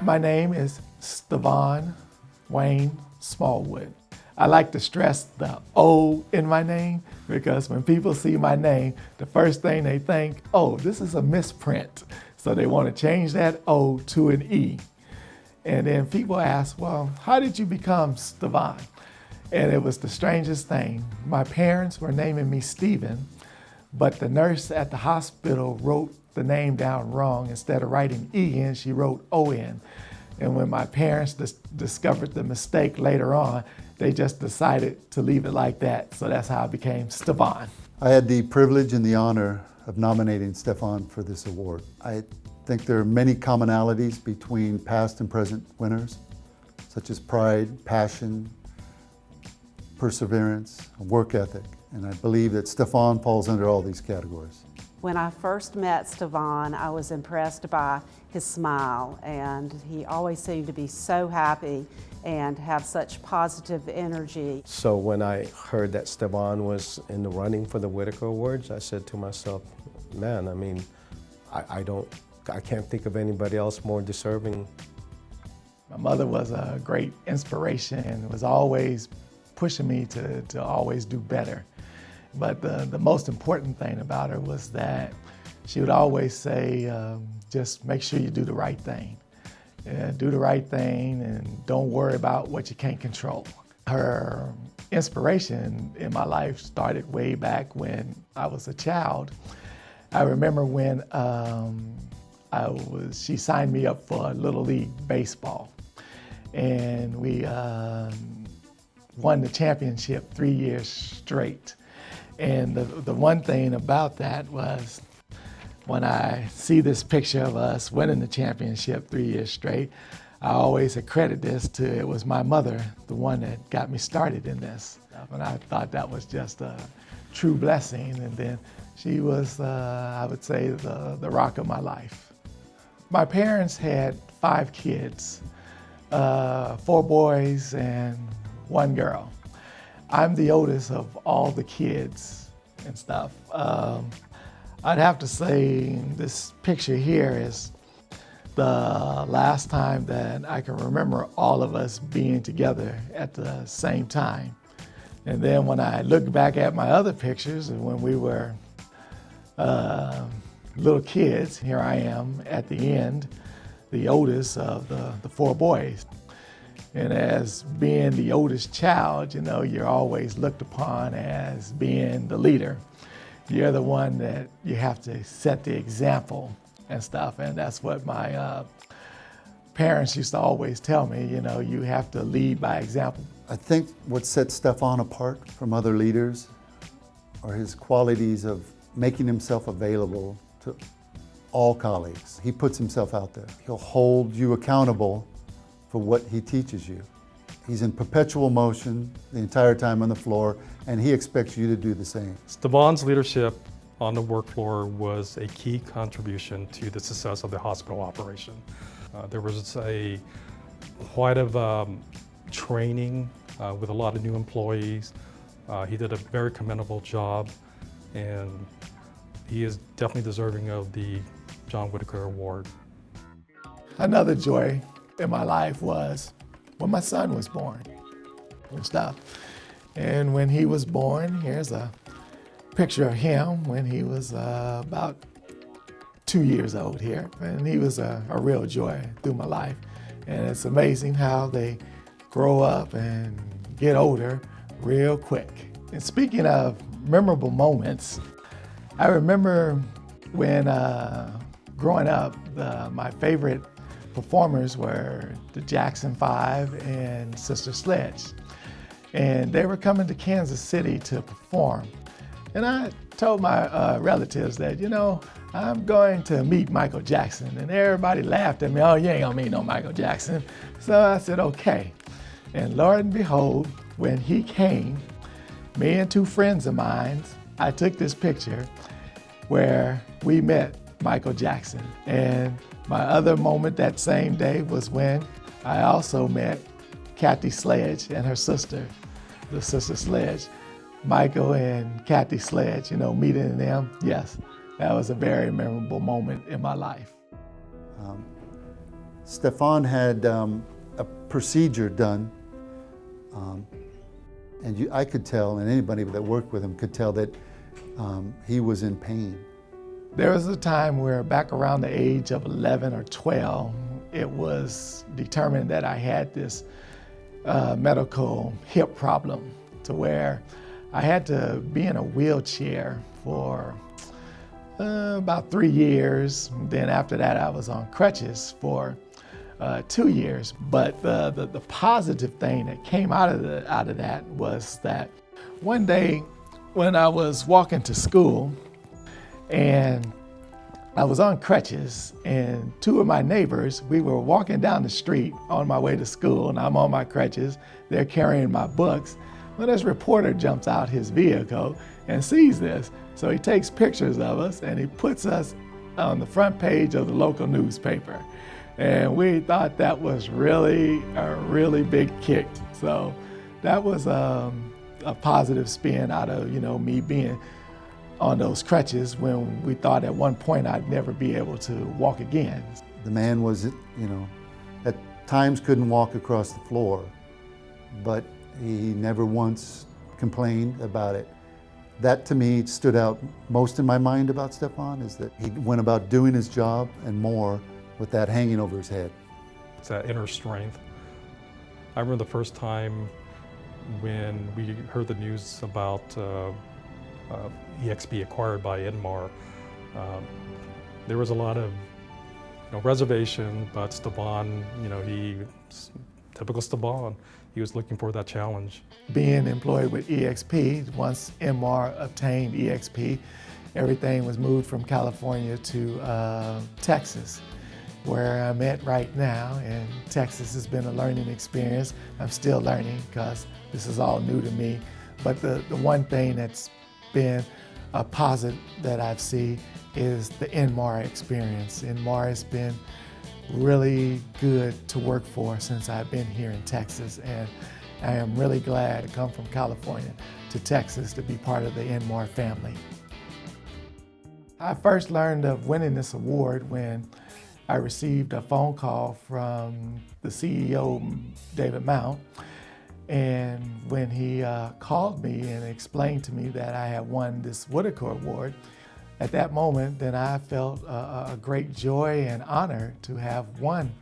My name is Stevon Wayne Smallwood. I like to stress the O in my name because when people see my name, the first thing they think, oh, this is a misprint. So they want to change that O to an E. And then people ask, well, how did you become Stevon? And it was the strangest thing. My parents were naming me Stephen, but the nurse at the hospital wrote the name down wrong. Instead of writing E-N, she wrote O-N. And when my parents discovered the mistake later on, they just decided to leave it like that. So that's how I became Stevon. I had the privilege and the honor of nominating Stefan for this award. I think there are many commonalities between past and present winners, such as pride, passion, perseverance, work ethic. And I believe that Stefan falls under all these categories. When I first met Stevon, I was impressed by his smile, and he always seemed to be so happy and have such positive energy. So when I heard that Stevon was in the running for the Whitaker Awards, I said to myself, man, I mean, I can't think of anybody else more deserving. My mother was a great inspiration and was always pushing me to always do better. But the most important thing about her was that she would always say, just make sure you do the right thing. Do the right thing and don't worry about what you can't control. Her inspiration in my life started way back when I was a child. I remember when she signed me up for Little League Baseball. And we won the championship 3 years straight. And the one thing about that was when I see this picture of us winning the championship 3 years straight, I always accredit this to it was my mother, the one that got me started in this. And I thought that was just a true blessing. And then she was, I would say, the rock of my life. My parents had 5 kids, 4 boys and 1 girl. I'm the oldest of all the kids and stuff. I'd have to say this picture here is the last time that I can remember all of us being together at the same time. And then when I look back at my other pictures when we were little kids, here I am at the end, the oldest of the 4 boys. And as being the oldest child, you know, you're always looked upon as being the leader. You're the one that you have to set the example and stuff. And that's what my parents used to always tell me, you know, you have to lead by example. I think what sets Stefan apart from other leaders are his qualities of making himself available to all colleagues. He puts himself out there. He'll hold you accountable for what he teaches you. He's in perpetual motion the entire time on the floor, and he expects you to do the same. Stevon's leadership on the work floor was a key contribution to the success of the hospital operation. There was quite a training with a lot of new employees. He did a very commendable job, and he is definitely deserving of the John Whitaker Award. Another joy in my life was when my son was born and stuff. And when he was born, here's a picture of him when he was about 2 years old here. And he was a real joy through my life. And it's amazing how they grow up and get older real quick. And speaking of memorable moments, I remember when growing up, my favorite performers were the Jackson 5 and Sister Sledge. And they were coming to Kansas City to perform. And I told my relatives that, you know, I'm going to meet Michael Jackson. And everybody laughed at me, oh, you ain't gonna meet no Michael Jackson. So I said, okay. And Lord and behold, when he came, me and 2 friends of mine, I took this picture where we met Michael Jackson. And my other moment that same day was when I also met Kathy Sledge and her sister, the Sister Sledge. Michael and Kathy Sledge, you know, meeting them, yes, that was a very memorable moment in my life. Stevon had a procedure done, and I could tell, and anybody that worked with him could tell that he was in pain. There was a time where back around the age of 11 or 12, it was determined that I had this medical hip problem to where I had to be in a wheelchair for about 3 years. Then after that, I was on crutches for 2 years. But the positive thing that came out of that was that one day when I was walking to school, and I was on crutches, and two of my neighbors, we were walking down the street on my way to school, and I'm on my crutches. They're carrying my books. Well, this reporter jumps out his vehicle and sees this. So he takes pictures of us and he puts us on the front page of the local newspaper. And we thought that was really a really big kick. So that was a positive spin out of, me being on those crutches when we thought at one point I'd never be able to walk again. The man was, at times couldn't walk across the floor, but he never once complained about it. That to me stood out most in my mind about Stevon, is that he went about doing his job and more with that hanging over his head. It's that inner strength. I remember the first time when we heard the news about EXP acquired by Inmar. There was a lot of reservation, but Stevon, typical Stevon, he was looking for that challenge. Being employed with EXP, once Inmar obtained EXP, everything was moved from California to Texas, where I'm at right now. And Texas has been a learning experience. I'm still learning because this is all new to me. But the one thing that's been a positive that I've seen is the Inmar experience. Inmar has been really good to work for since I've been here in Texas, and I am really glad to come from California to Texas to be part of the Inmar family. I first learned of winning this award when I received a phone call from the CEO, David Mount, and when he called me and explained to me that I had won this Whitaker Award, at that moment, then I felt a great joy and honor to have won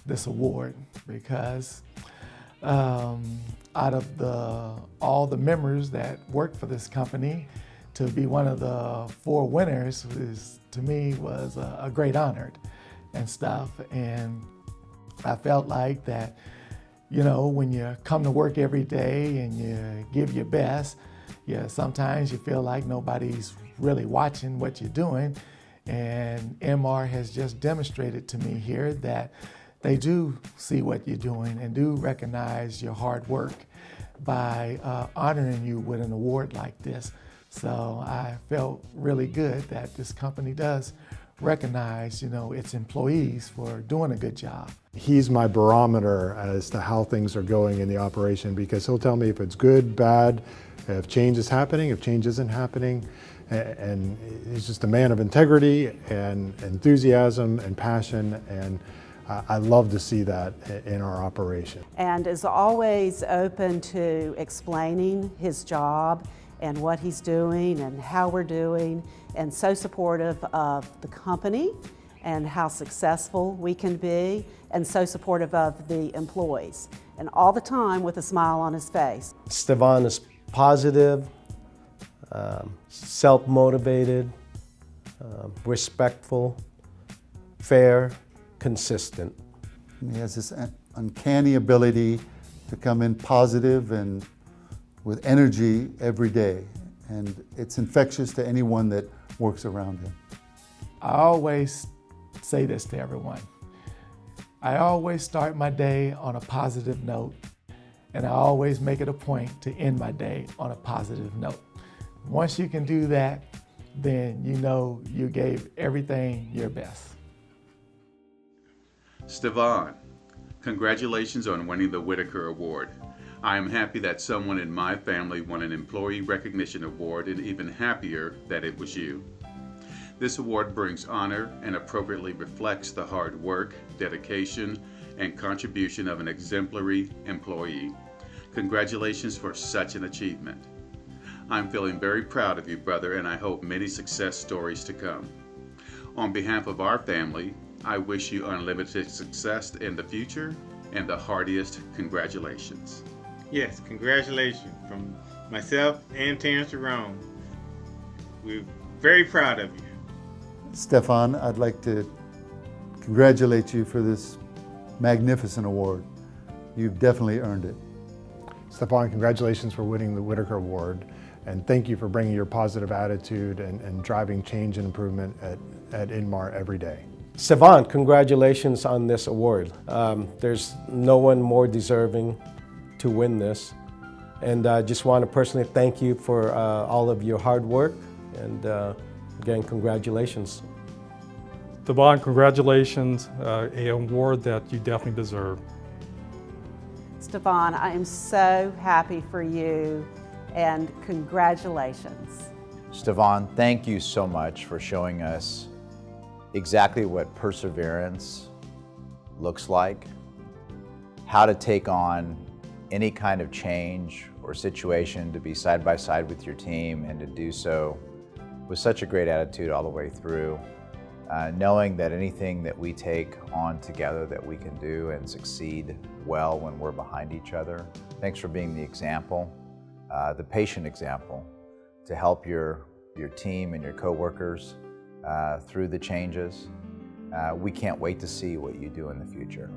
this award, because out of all the members that worked for this company, to be one of the 4 winners to me was a great honor and stuff. And I felt like that, when you come to work every day and you give your best, sometimes you feel like nobody's really watching what you're doing. And Inmar has just demonstrated to me here that they do see what you're doing and do recognize your hard work by honoring you with an award like this. So I felt really good that this company does recognize, its employees for doing a good job. He's my barometer as to how things are going in the operation, because he'll tell me if it's good, bad, if change is happening, if change isn't happening. And he's just a man of integrity and enthusiasm and passion, and I love to see that in our operation. And is always open to explaining his job and what he's doing and how we're doing, and so supportive of the company and how successful we can be, and so supportive of the employees, and all the time with a smile on his face. Stevon is positive, self-motivated, respectful, fair, consistent. He has this uncanny ability to come in positive and with energy every day, and it's infectious to anyone that works around him. I always say this to everyone. I always start my day on a positive note, and I always make it a point to end my day on a positive note. Once you can do that, then you gave everything your best. Stevon, congratulations on winning the Whitaker Award. I am happy that someone in my family won an Employee Recognition Award, and even happier that it was you. This award brings honor and appropriately reflects the hard work, dedication, and contribution of an exemplary employee. Congratulations for such an achievement. I'm feeling very proud of you, brother, and I hope many success stories to come. On behalf of our family, I wish you unlimited success in the future and the heartiest congratulations. Yes, congratulations from myself and Terrence Jerome. We're very proud of you. Stefan, I'd like to congratulate you for this magnificent award. You've definitely earned it. Stefan, congratulations for winning the Whitaker Award, and thank you for bringing your positive attitude and driving change and improvement at Inmar every day. Stevon, congratulations on this award. There's no one more deserving to win this. And I just want to personally thank you for all of your hard work. And again, congratulations. Stevon, congratulations, an award that you definitely deserve. Stevon, I am so happy for you, and congratulations. Stevon, thank you so much for showing us exactly what perseverance looks like, how to take on any kind of change or situation, to be side by side with your team and to do so with such a great attitude all the way through, knowing that anything that we take on together that we can do and succeed well when we're behind each other. Thanks for being the example, the patient example, to help your team and your coworkers through the changes. We can't wait to see what you do in the future.